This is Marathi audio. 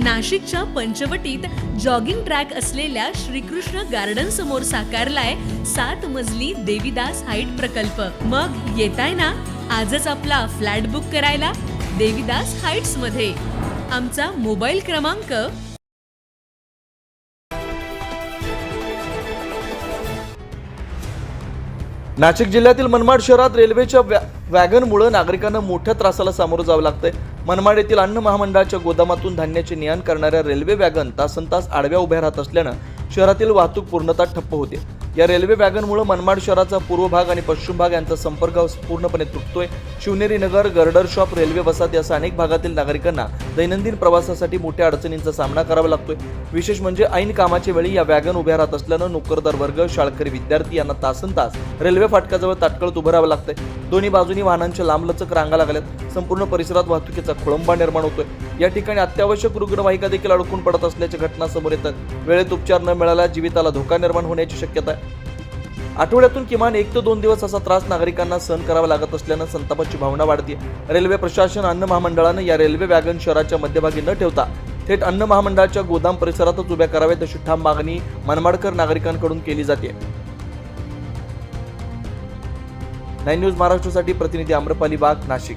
नाशिकच्या पंचवटीत जॉगिंग ट्रॅक असलेल्या श्रीकृष्ण गार्डन समोर साकारलाय 7 मजली देवीदास हाईट प्रकल्प। मग येताय ना आजच आपला फ्लॅट बुक करायला देवीदास हाईट्स मध्ये। आमचा मोबाईल क्रमांक नाशिक जिल्ह्यातील मनमाड शहरात रेल्वेच्या वॅगनमुळे नागरिकांना मोठ्या त्रासाला सामोरं जावं लागतंय। मनमाड येथील अन्न महामंडळाच्या गोदामातून धान्याचे ने-आण करणाऱ्या रेल्वे वॅगन तासनतास आडव्या उभ्या राहत असल्यानं शहरातील वाहतूक पूर्णतः ठप्प होते। या रेल्वे वॅगनमुळे मनमाड शहराचा पूर्व भाग आणि पश्चिम भाग यांचा संपर्क पूर्णपणे तुटतोय। शिवनेरी नगर, गर्डर शॉप, रेल्वे वसाहत यासह अनेक भागातील नागरिकांना दैनंदिन प्रवासासाठी मोठ्या अडचणींचा सामना करावा लागतोय। विशेष म्हणजे ऐन कामाच्या वेळी या वॅगन उभ्या राहत असल्यानं नोकरदार वर्ग, शाळकरी विद्यार्थी यांना तासनतास रेल्वे फाटकाजवळ ताटकळत उभं राहावं लागतंय। दोन्ही बाजूनी वाहनांच्या लांबलचक रांगा लागल्यात। संपूर्ण परिसरात वाहतुकीचा खोळंबा निर्माण होतोय। या ठिकाणी अत्यावश्यक रुग्णवाहिका देखील अडकून पडत असल्याच्या घटना समोर येतात। वेळेत उपचार न मिळाल्यास जीविताला धोका निर्माण होण्याची शक्यता आहे। आठवड्यातून किमान 1 ते 2 दिवस असा त्रास नागरिकांना सहन करावा लागत असल्यानं संतापाची भावना वाढते। रेल्वे प्रशासन, अन्न महामंडळानं या रेल्वे वॅगन शहराच्या मध्यभागी न ठेवता थेट अन्न महामंडळाच्या गोदाम परिसरातच उभ्या कराव्यात अशी ठाम मागणी मनमाडकर नागरिकांकडून केली जाते। 9 न्यूज महाराष्ट्रासाठी प्रतिनिधी आम्रपाली बाग, नाशिक।